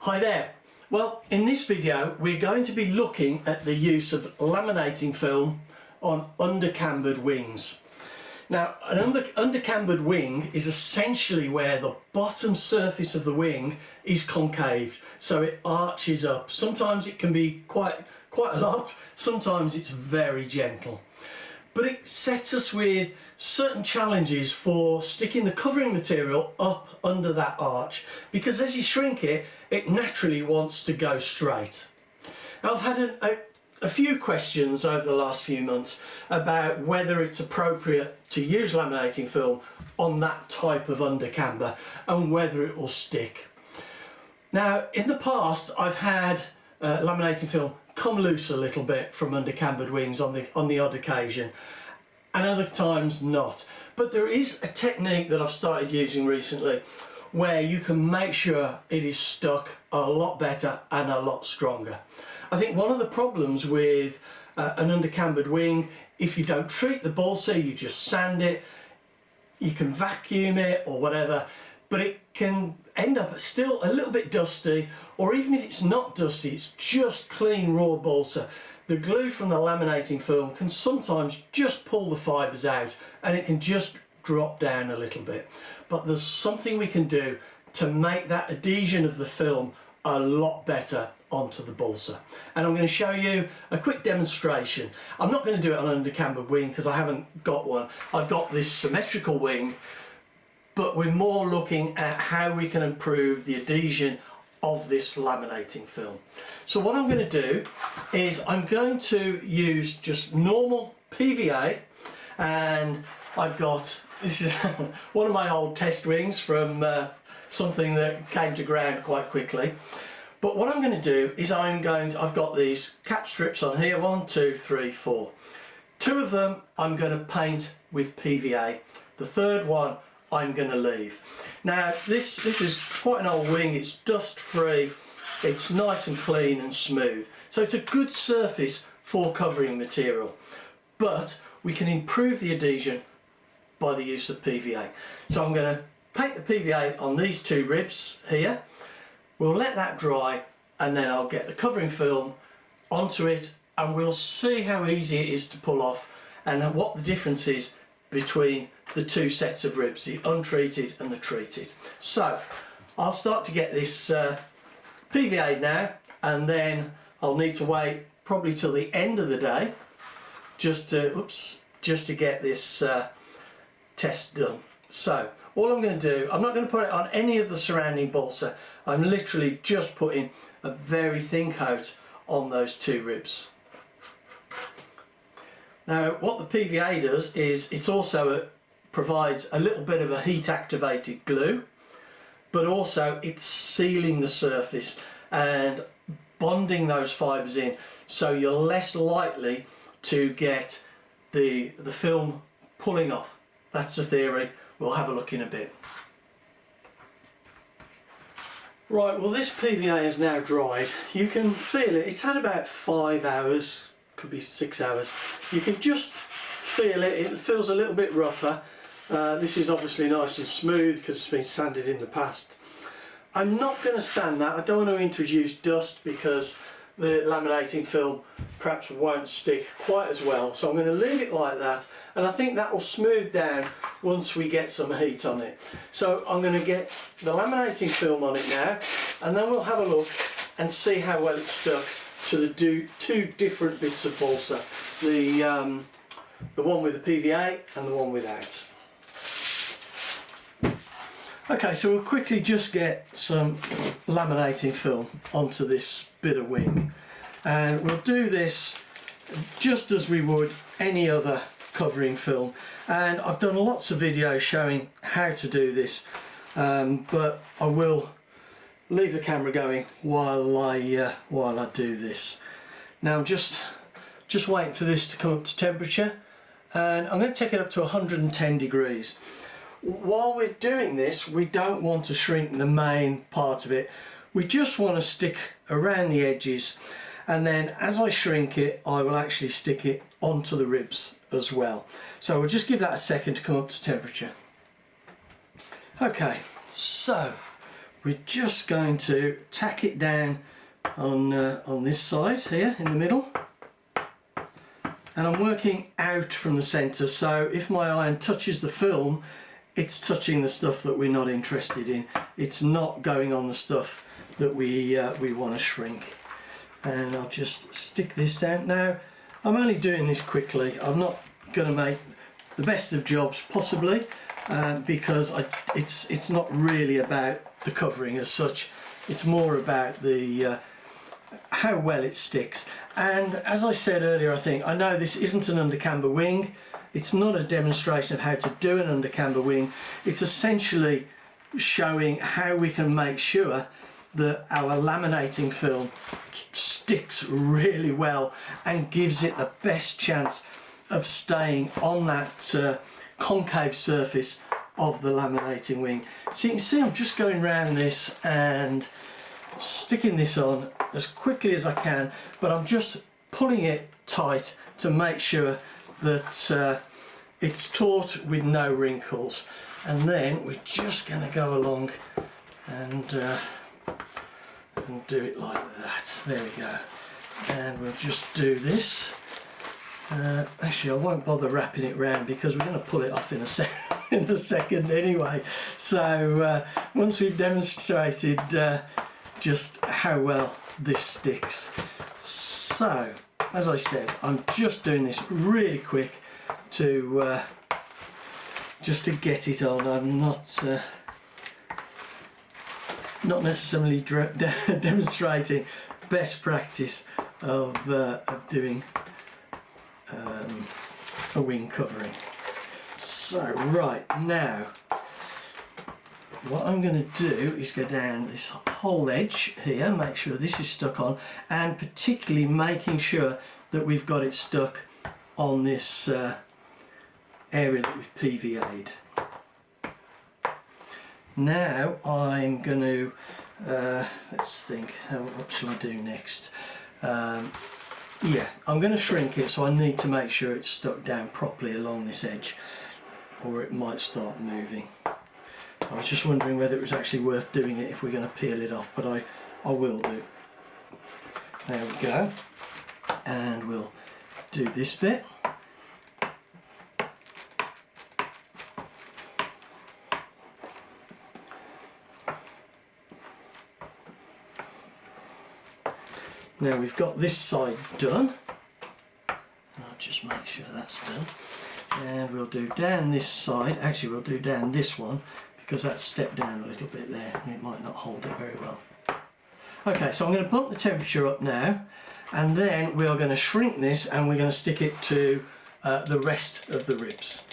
Hi there. Well, in this video we're going to be looking at the use of laminating film on undercambered wings. Now, an undercambered wing is essentially where the bottom surface of the wing is concave, so it arches up. Sometimes it can be quite a lot, sometimes it's very gentle. But it sets us with certain challenges for sticking the covering material up under that arch, because as you shrink it, it naturally wants to go straight. Now, I've had a few questions over the last few months about whether it's appropriate to use laminating film on that type of undercamber and whether it will stick. Now, in the past I've had laminating film come loose a little bit from undercambered wings on the odd occasion, and other times not. But there is a technique that I've started using recently where you can make sure it is stuck a lot better and a lot stronger. I think one of the problems with an undercambered wing, if you don't treat the balsa, you just sand it, you can vacuum it or whatever, but it can end up still a little bit dusty, or even if it's not dusty, it's just clean raw balsa. The glue from the laminating film can sometimes just pull the fibres out and it can just drop down a little bit. But there's something we can do to make that adhesion of the film a lot better onto the balsa. And I'm going to show you a quick demonstration. I'm not going to do it on an undercambered wing because I haven't got one. I've got this symmetrical wing, but we're more looking at how we can improve the adhesion of this laminating film. So what I'm going to do is I'm going to use just normal PVA, and I've got, this is one of my old test wings from something that came to ground quite quickly. But what I'm going to do is I've got these cap strips on here, 1, 2, 3, 4. 2 of them I'm going to paint with PVA. The third one I'm going to leave. Now this is quite an old wing, it's dust free, it's nice and clean and smooth, so it's a good surface for covering material, but we can improve the adhesion by the use of PVA. So I'm going to paint the PVA on these 2 ribs here, we'll let that dry, and then I'll get the covering film onto it and we'll see how easy it is to pull off and what the difference is between the 2 sets of ribs, the untreated and the treated. So I'll start to get this PVA'd now, and then I'll need to wait probably till the end of the day just to get this test done. So all I'm going to do, I'm not going to put it on any of the surrounding balsa, I'm literally just putting a very thin coat on those 2 ribs. Now what the PVA does is it also provides a little bit of a heat activated glue, but also it's sealing the surface and bonding those fibres in, so you're less likely to get the film pulling off. That's the theory. We'll have a look in a bit. Right, well this PVA is now dried. You can feel it, it's had about 5 hours, could be 6 hours. You can just feel it, it feels a little bit rougher. This is obviously nice and smooth because it's been sanded in the past. I'm not going to sand that, I don't want to introduce dust because the laminating film perhaps won't stick quite as well, so I'm going to leave it like that, and I think that will smooth down once we get some heat on it. So I'm going to get the laminating film on it now, and then we'll have a look and see how well it's stuck to the 2 different bits of balsa, the one with the PVA and the one without. Okay, so we'll quickly just get some laminating film onto this bit of wing, and we'll do this just as we would any other covering film, and I've done lots of videos showing how to do this, but I will leave the camera going while I do this. Now I'm just waiting for this to come up to temperature, and I'm going to take it up to 110 degrees. While we're doing this, we don't want to shrink the main part of it, we just want to stick around the edges, and then as I shrink it I will actually stick it onto the ribs as well. So we'll just give that a second to come up to temperature. Okay, so we're just going to tack it down on this side here in the middle. And I'm working out from the centre, so if my iron touches the film, it's touching the stuff that we're not interested in. It's not going on the stuff that we want to shrink. And I'll just stick this down. Now, I'm only doing this quickly. I'm not going to make the best of jobs possibly, because it's not really about the covering as such. It's more about the how well it sticks. And as I said earlier, I know this isn't an undercamber wing. It's not a demonstration of how to do an undercamber wing. It's essentially showing how we can make sure that our laminating film sticks really well and gives it the best chance of staying on that concave surface of the laminating wing. So you can see I'm just going around this and sticking this on as quickly as I can, but I'm just pulling it tight to make sure that it's taut with no wrinkles. And then we're just going to go along and do it like that. There we go. And we'll just do this. Actually, I won't bother wrapping it round because we're going to pull it off in a second anyway. So once we've demonstrated just how well this sticks. So, as I said, I'm just doing this really quick to just to get it on. I'm not necessarily demonstrating best practice of doing a wing covering. So right now, what I'm going to do is go down this whole edge here, make sure this is stuck on, and particularly making sure that we've got it stuck on this area that we've PVA'd. Now I'm going to, let's think, what shall I do next? Yeah, I'm going to shrink it, so I need to make sure it's stuck down properly along this edge, or it might start moving. I was just wondering whether it was actually worth doing it if we're going to peel it off, but I will do. There we go. And we'll do this bit. Now we've got this side done. I'll just make sure that's done. And we'll do down this side. Actually, we'll do down this one, because that's stepped down a little bit there and it might not hold it very well. Okay, so I'm going to bump the temperature up now, and then we are going to shrink this and we're going to stick it to the rest of the ribs.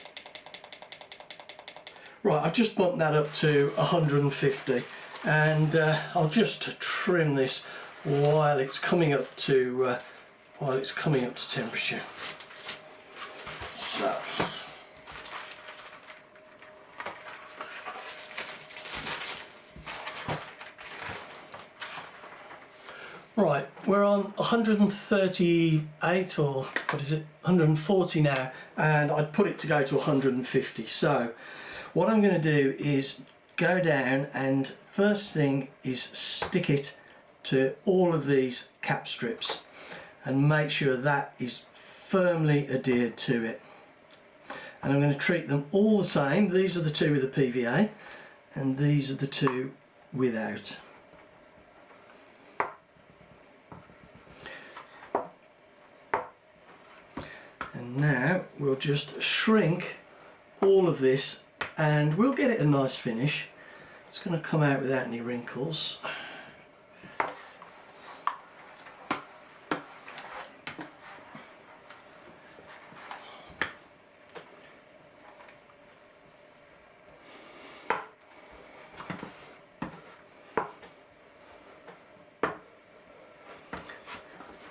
Right, I've just bumped that up to 150, and I'll just trim this while it's coming up to temperature. So. Right, we're on 138, or what is it, 140 now, and I'd put it to go to 150. So what I'm going to do is go down, and first thing is stick it to all of these cap strips and make sure that is firmly adhered to it. And I'm going to treat them all the same. These are the two with the PVA and these are the two without. And now we'll just shrink all of this and we'll get it a nice finish. It's going to come out without any wrinkles.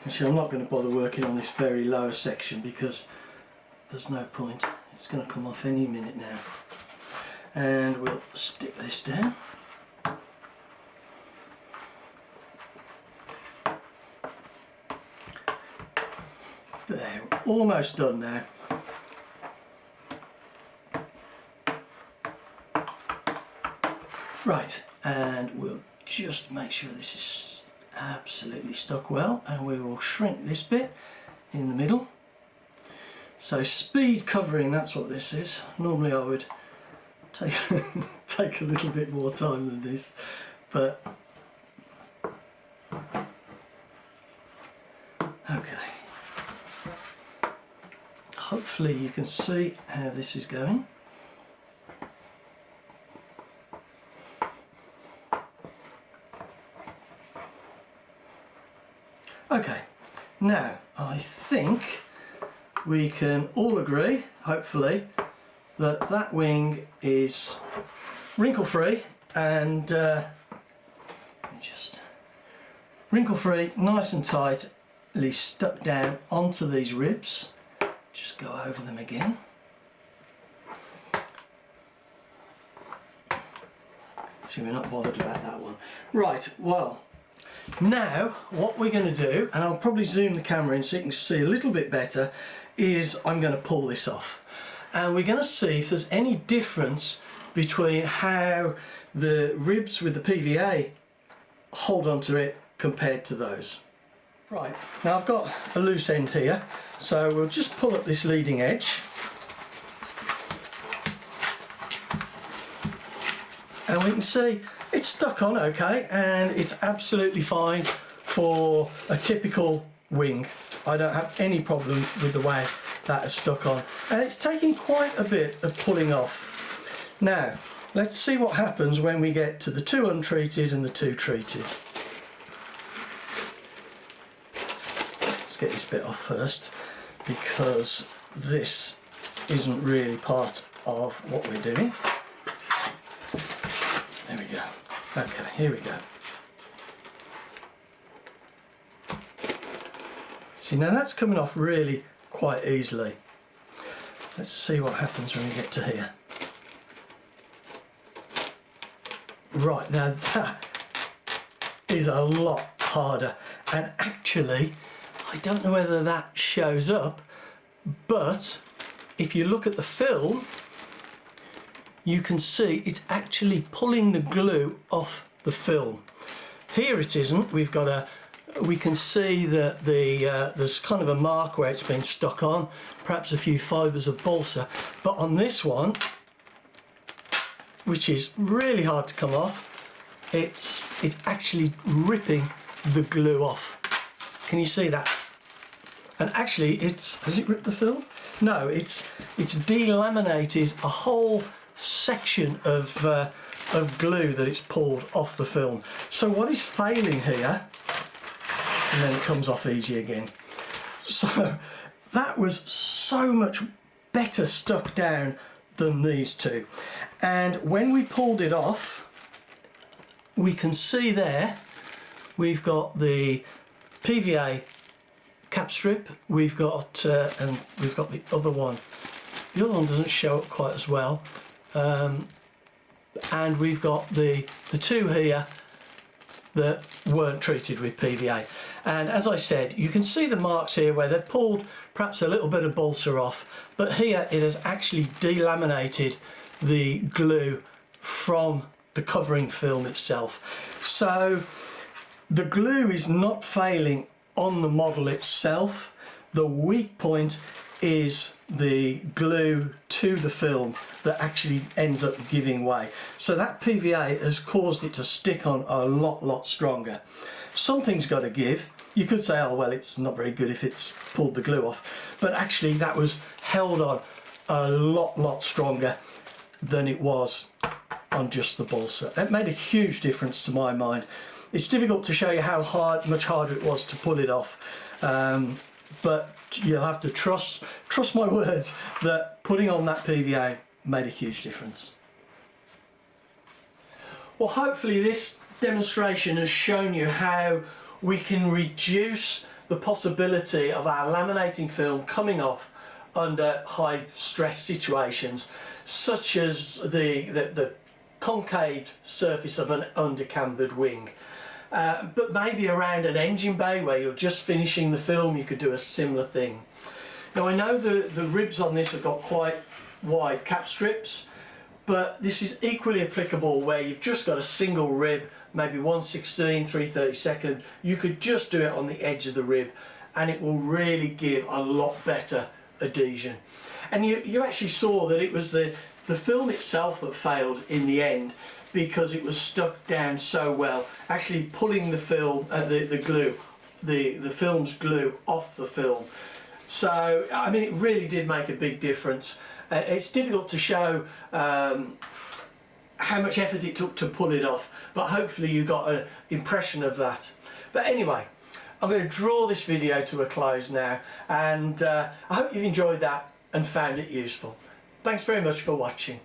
Actually, I'm not going to bother working on this very lower section because there's no point. It's going to come off any minute now. And we'll stick this down. There, we're almost done now. Right, and we'll just make sure this is absolutely stuck well, and we will shrink this bit in the middle. So speed covering, that's what this is. Normally I would take, take a little bit more time than this, but okay. Hopefully you can see how this is going. Okay, now I think we can all agree, hopefully, that that wing is wrinkle free and just wrinkle free, nice and tightly stuck down onto these ribs. Just go over them again. So we're not bothered about that one. Right, well, now what we're going to do, and I'll probably zoom the camera in so you can see a little bit better, is I'm going to pull this off. And we're going to see if there's any difference between how the ribs with the PVA hold onto it compared to those. Right, now I've got a loose end here, so we'll just pull up this leading edge. And we can see it's stuck on okay, and it's absolutely fine for a typical wing. I don't have any problem with the way that is stuck on, and it's taking quite a bit of pulling off. Now let's see what happens when we get to the 2 untreated and the 2 treated. Let's get this bit off first, because this isn't really part of what we're doing. There we go. Okay, here we go. See, now that's coming off really quite easily. Let's see what happens when we get to here. Right, now that is a lot harder, and actually I don't know whether that shows up, but if you look at the film you can see it's actually pulling the glue off the film. Here it isn't. We can see that there's kind of a mark where it's been stuck on, perhaps a few fibres of balsa, but on this one, which is really hard to come off, it's actually ripping the glue off. Can you see that? And actually has it ripped the film? No, it's delaminated a whole section of glue that it's pulled off the film. So what is failing here, and then it comes off easy again. So that was so much better stuck down than these two. And when we pulled it off, we can see there we've got the PVA cap strip, we've got and we've got the other one. The other one doesn't show up quite as well. And we've got the 2 here that weren't treated with PVA. And as I said, you can see the marks here where they've pulled perhaps a little bit of balsa off, but here it has actually delaminated the glue from the covering film itself. So the glue is not failing on the model itself. The weak point is the glue to the film that actually ends up giving way. So that PVA has caused it to stick on a lot stronger. Something's got to give. You could say, oh well, it's not very good if it's pulled the glue off, but actually that was held on a lot stronger than it was on just the balsa. It made a huge difference to my mind. It's difficult to show you how much harder it was to pull it off, but you'll have to trust my words that putting on that PVA made a huge difference. Well, hopefully this demonstration has shown you how we can reduce the possibility of our laminating film coming off under high stress situations, such as the concave surface of an undercambered wing. But maybe around an engine bay where you're just finishing the film, you could do a similar thing. Now I know the ribs on this have got quite wide cap strips, but this is equally applicable where you've just got a single rib, maybe 1/16, 3/32. You could just do it on the edge of the rib and it will really give a lot better adhesion. And you actually saw that it was the film itself that failed in the end, because it was stuck down so well, actually pulling the film, the glue, the film's glue off the film. So I mean, it really did make a big difference. It's difficult to show how much effort it took to pull it off, but hopefully you got an impression of that. But anyway, I'm going to draw this video to a close now, and I hope you've enjoyed that and found it useful. Thanks very much for watching.